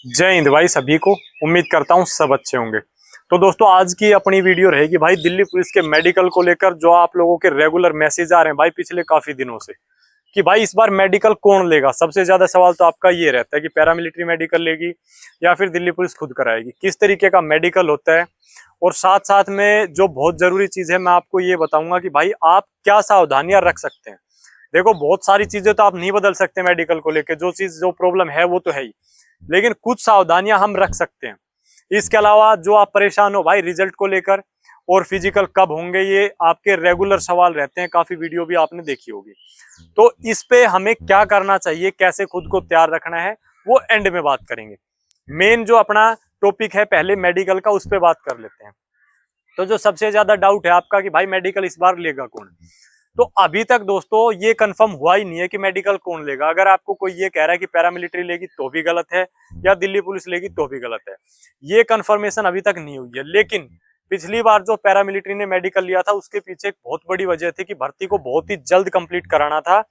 जय हिंद भाई सभी को। उम्मीद करता हूँ सब अच्छे होंगे। तो दोस्तों आज की अपनी वीडियो रहेगी भाई दिल्ली पुलिस के मेडिकल को लेकर, जो आप लोगों के रेगुलर मैसेज आ रहे हैं भाई पिछले काफी दिनों से कि भाई इस बार मेडिकल कौन लेगा। सबसे ज्यादा सवाल तो आपका ये रहता है कि पैरामिलिट्री मेडिकल लेगी या फिर दिल्ली पुलिस खुद कराएगी, किस तरीके का मेडिकल होता है। और साथ साथ में जो बहुत जरूरी चीज है मैं आपको ये बताऊंगा कि भाई आप क्या सावधानियां रख सकते हैं। देखो बहुत सारी चीजें तो आप नहीं बदल सकते मेडिकल को लेकर, जो प्रॉब्लम है वो तो है ही, लेकिन कुछ सावधानियां हम रख सकते हैं। इसके अलावा जो आप परेशान हो भाई रिजल्ट को लेकर और फिजिकल कब होंगे, ये आपके रेगुलर सवाल रहते हैं, काफी वीडियो भी आपने देखी होगी। तो इस पे हमें क्या करना चाहिए, कैसे खुद को तैयार रखना है, वो एंड में बात करेंगे। मेन जो अपना टॉपिक है पहले मेडिकल का, उस पर बात कर लेते हैं। तो जो सबसे ज्यादा डाउट है आपका कि भाई मेडिकल इस बार लेगा कौन, तो अभी तक दोस्तों ये कंफर्म हुआ ही नहीं है कि मेडिकल कौन लेगा। अगर आपको कोई ये कह रहा है कि पैरामिलिट्री लेगी तो भी गलत है या दिल्ली पुलिस लेगी तो भी गलत है, ये कंफर्मेशन अभी तक नहीं हुई है। लेकिन पिछली बार जो पैरामिलिट्री ने मेडिकल लिया था उसके पीछे एक बहुत बड़ी वजह थी कि भर्ती को बहुत ही जल्द कंप्लीट कराना था।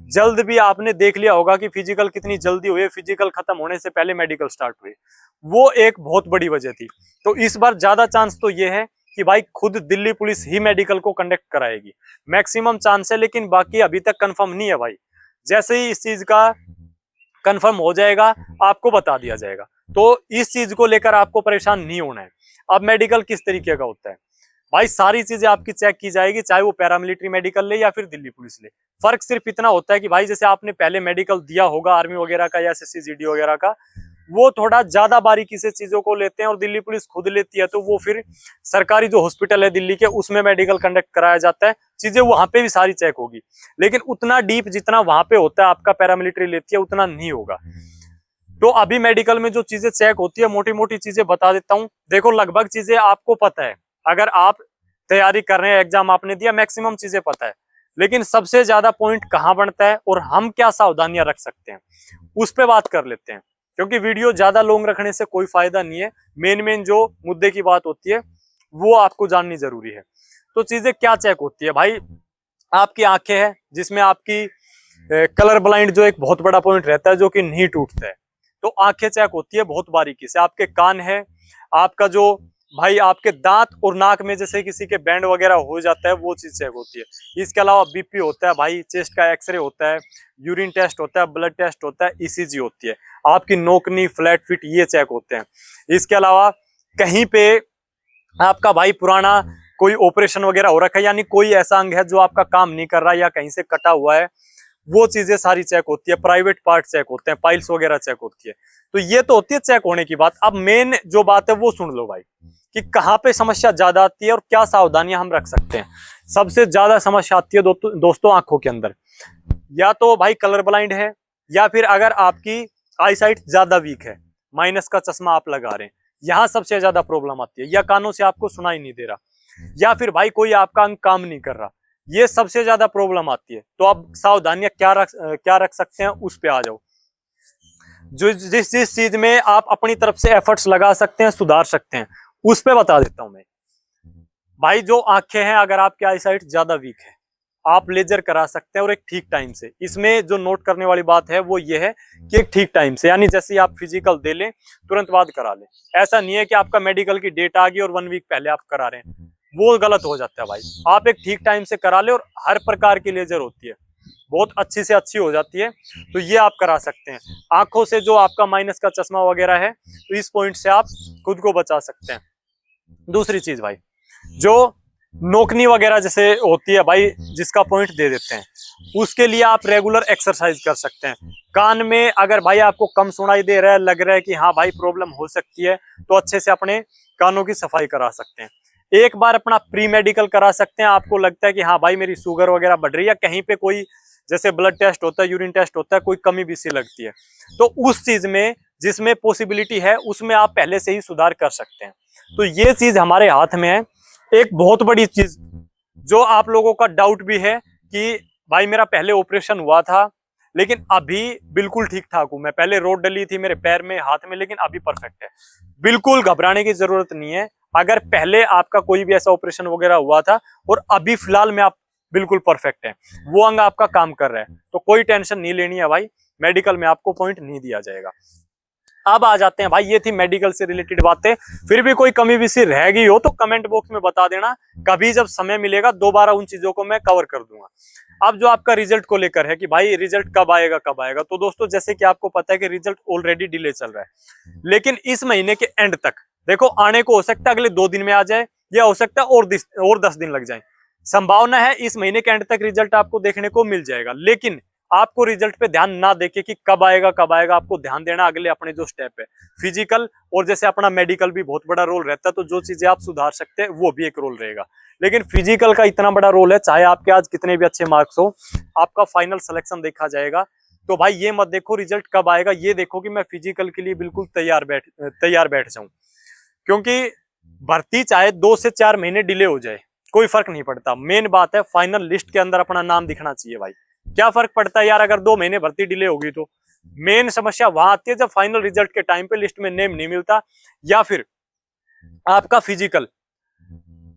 जल्द भी आपने देख लिया होगा कि फिजिकल कितनी जल्दी हुई, फिजिकल खत्म होने से पहले मेडिकल स्टार्ट हुए, वो एक बहुत बड़ी वजह थी। तो इस बार ज्यादा चांस तो ये है कि भाई खुद दिल्ली पुलिस ही मेडिकल को कंडक्ट कराएगी, मैक्सिमम चांस है, लेकिन बाकी अभी तक कंफर्म नहीं है भाई। जैसे ही इस चीज का कंफर्म हो जाएगा आपको बता दिया जाएगा। तो इस चीज को लेकर आपको परेशान नहीं होना है। अब मेडिकल किस तरीके का होता है भाई, सारी चीजें आपकी चेक की जाएगी, चाहे वो पैरामिलिट्री मेडिकल ले या फिर दिल्ली पुलिस ले। फर्क सिर्फ इतना होता है कि भाई जैसे आपने पहले मेडिकल दिया होगा आर्मी वगैरह का या एसएससी जीडी वगैरह का, वो थोड़ा ज्यादा बारीकी से चीजों को लेते हैं और दिल्ली पुलिस खुद लेती है, तो वो फिर सरकारी जो हॉस्पिटल है दिल्ली के उसमें मेडिकल कंडक्ट कराया जाता है, चीजें वहां पे भी सारी चेक होगी। लेकिन उतना डीप जितना वहां पे होता है आपका पैरामिलिट्री लेती है उतना नहीं होगा। तो अभी मेडिकल में जो चीजें चेक होती है, मोटी मोटी चीजें बता देता हूँ। देखो लगभग चीजें आपको पता है, अगर आप तैयारी कर रहे हैं, एग्जाम आपने दिया, मैक्सिमम चीजें पता है। लेकिन सबसे ज्यादा पॉइंट कहाँ बनता है और हम क्या सावधानियां रख सकते हैं, उस पर बात कर लेते हैं। क्योंकि वीडियो ज्यादा लॉन्ग रखने से कोई फायदा नहीं है, मेन जो मुद्दे की बात होती है वो आपको जाननी जरूरी है। तो चीजें क्या चेक होती है भाई, आपकी आंखें हैं जिसमें आपकी कलर ब्लाइंड जो एक बहुत बड़ा पॉइंट रहता है जो कि नहीं टूटता है, तो आंखें चेक होती है बहुत बारीकी से। आपके कान है, आपका जो भाई आपके दांत और नाक में जैसे किसी के बैंड वगैरह हो जाता है वो चीज चेक होती है। इसके अलावा बीपी होता है भाई, चेस्ट का एक्सरे होता है, यूरिन टेस्ट होता है, ब्लड टेस्ट होता है, ईसीजी होती है, आपकी नोकनी फ्लैट फिट ये चेक होते हैं। इसके अलावा कहीं पे आपका भाई पुराना कोई ऑपरेशन वगैरह हो रखा है, यानी कोई ऐसा अंग है जो आपका काम नहीं कर रहा या कहीं से कटा हुआ है, वो चीजें सारी चेक होती है। प्राइवेट पार्ट चेक होते हैं, पाइल्स वगैरह चेक होती है। तो ये तो होती है चेक होने की बात। अब मेन जो बात है वो सुन लो भाई कि कहाँ पे समस्या ज्यादा आती है और क्या सावधानियां हम रख सकते हैं। सबसे ज्यादा समस्या आती है दोस्तों आंखों के अंदर। या तो भाई कलर ब्लाइंड है, या फिर अगर आपकी आई साइट ज्यादा वीक है, माइनस का चश्मा आप लगा रहे हैं, यहाँ सबसे ज्यादा प्रॉब्लम आती है। या कानों से आपको सुनाई नहीं दे रहा, या फिर भाई कोई आपका अंग काम नहीं कर रहा, ये सबसे ज्यादा प्रॉब्लम आती है। तो आप सावधानियां क्या रख सकते हैं उस पे आ जाओ। जो जिस जिस चीज में आप अपनी तरफ से एफर्ट्स लगा सकते हैं, सुधार सकते हैं, उस पे बता देता हूं मैं। भाई जो आंखें हैं, अगर आपकी आई साइट ज्यादा वीक है आप लेजर करा सकते हैं, और एक ठीक टाइम से। इसमें जो नोट करने वाली बात है वो ये है कि एक ठीक टाइम से, यानी जैसे आप फिजिकल दे लें तुरंत बाद करा लें। ऐसा नहीं है कि आपका मेडिकल की डेट आ गई और 1 वीक पहले आप करा रहे हैं, वो गलत हो जाता है भाई। आप एक ठीक टाइम से करा ले, और हर प्रकार की लेजर होती है, बहुत अच्छी से अच्छी हो जाती है, तो ये आप करा सकते हैं। आंखों से जो आपका माइनस का चश्मा वगैरह है, तो इस पॉइंट से आप खुद को बचा सकते हैं। दूसरी चीज भाई, जो नोकनी वगैरह जैसे होती है भाई, जिसका पॉइंट दे देते हैं, उसके लिए आप रेगुलर एक्सरसाइज कर सकते हैं। कान में अगर भाई आपको कम सुनाई दे रहा है, लग रहा है कि हाँ भाई प्रॉब्लम हो सकती है, तो अच्छे से अपने कानों की सफाई करा सकते हैं। एक बार अपना प्री मेडिकल करा सकते हैं। आपको लगता है कि हाँ भाई मेरी शुगर वगैरह बढ़ रही है, कहीं पे कोई जैसे ब्लड टेस्ट होता है, यूरिन टेस्ट होता है, कोई कमी भी सी लगती है, तो उस चीज में जिसमें पॉसिबिलिटी है उसमें आप पहले से ही सुधार कर सकते हैं। तो ये चीज हमारे हाथ में है। एक बहुत बड़ी चीज जो आप लोगों का डाउट भी है कि भाई मेरा पहले ऑपरेशन हुआ था लेकिन अभी बिल्कुल ठीक ठाक हूं, मैं पहले रोड डली थी मेरे पैर में हाथ में लेकिन अभी परफेक्ट है। बिल्कुल घबराने की जरूरत नहीं है। अगर पहले आपका कोई भी ऐसा ऑपरेशन वगैरह हुआ था और अभी फिलहाल में आप बिल्कुल परफेक्ट है, वो अंग आपका काम कर रहा है, तो कोई टेंशन नहीं लेनी है भाई, मेडिकल में आपको पॉइंट नहीं दिया जाएगा। अब आ जाते हैं भाई, ये थी मेडिकल से रिलेटेड बातें। फिर भी कोई कमी विसी रह गई हो तो कमेंट बॉक्स में बता देना, कभी जब समय मिलेगा दोबारा उन चीजों को मैं कवर कर दूंगा। अब जो आपका रिजल्ट को लेकर है कि भाई रिजल्ट कब आएगा कब आएगा, तो दोस्तों जैसे कि आपको पता है कि रिजल्ट ऑलरेडी डिले चल रहा है, लेकिन इस महीने के एंड तक देखो आने को हो सकता है अगले 2 दिन में आ जाए, या हो सकता है और 10 दिन लग जाए। संभावना है इस महीने के एंड तक रिजल्ट आपको देखने को मिल जाएगा, लेकिन आपको रिजल्ट पे ध्यान ना देके कि कब आएगा, आपको ध्यान देना अगले अपने जो स्टेप है फिजिकल, और जैसे अपना मेडिकल भी बहुत बड़ा रोल रहता है, तो जो चीजें आप सुधार सकते हैं वो भी एक रोल रहेगा। लेकिन फिजिकल का इतना बड़ा रोल है, चाहे आपके आज कितने भी अच्छे मार्क्स हो, आपका फाइनल सिलेक्शन देखा जाएगा। तो भाई ये मत देखो रिजल्ट कब आएगा, ये देखो कि मैं फिजिकल के लिए बिल्कुल तैयार बैठ जाऊं, क्योंकि भर्ती चाहे 2 से 4 महीने डिले हो जाए कोई फर्क नहीं पड़ता। मेन बात है फाइनल लिस्ट के अंदर अपना नाम दिखना चाहिए भाई। क्या फर्क पड़ता है यार अगर 2 महीने भर्ती डिले होगी, तो मेन समस्या वहां आती है जब फाइनल रिजल्ट के टाइम पे लिस्ट में नेम नहीं मिलता, या फिर आपका फिजिकल,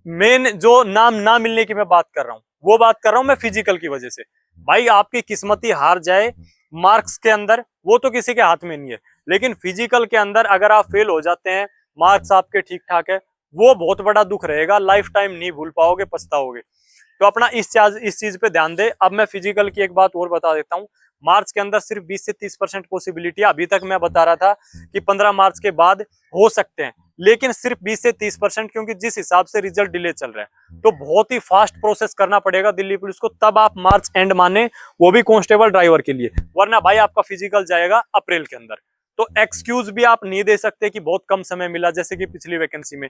मेन जो नाम ना मिलने की मैं बात कर रहा हूं, वो बात कर रहा हूं मैं फिजिकल की वजह से। भाई आपकी किस्मत ही हार जाए मार्क्स के अंदर, वो तो किसी के हाथ में नहीं है, लेकिन फिजिकल के अंदर अगर आप फेल हो जाते हैं, मार्क्स आपके ठीक ठाक है, वो बहुत बड़ा दुख रहेगा, लाइफ टाइम नहीं भूल पाओगे, पछताओगे। तो अपना इस चीज पे ध्यान दे। अब मैं फिजिकल की एक बात और बता देता हूँ, मार्च के अंदर सिर्फ 20 से 30% पॉसिबिलिटी है। अभी तक मैं बता रहा था कि 15 मार्च के बाद हो सकते हैं, लेकिन सिर्फ 20 से 30%, क्योंकि जिस हिसाब से रिजल्ट डिले चल रहा है, तो बहुत ही फास्ट प्रोसेस करना पड़ेगा दिल्ली पुलिस को, तब आप मार्च एंड माने, वो भी कांस्टेबल ड्राइवर के लिए, वरना भाई आपका फिजिकल जाएगा अप्रैल के अंदर। तो एक्सक्यूज भी आप नहीं दे सकते कि बहुत कम समय मिला, जैसे कि पिछली वैकेंसी में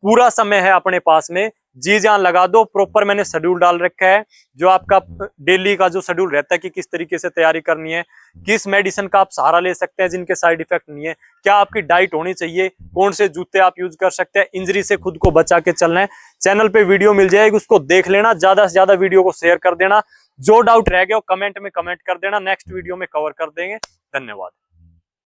पूरा समय है अपने पास में, जी जान लगा दो। प्रॉपर मैंने शेड्यूल डाल रखा है, जो आपका डेली का जो शेड्यूल रहता है कि किस तरीके से तैयारी करनी है, किस मेडिसिन का आप सहारा ले सकते हैं जिनके साइड इफेक्ट नहीं है, क्या आपकी डाइट होनी चाहिए, कौन से जूते आप यूज कर सकते हैं, इंजरी से खुद को बचा के चलना है। चैनल पे वीडियो मिल जाएगी, उसको देख लेना, ज्यादा से ज्यादा वीडियो को शेयर कर देना। जो डाउट रह गया वो कमेंट में कमेंट कर देना, नेक्स्ट वीडियो में कवर कर देंगे। धन्यवाद।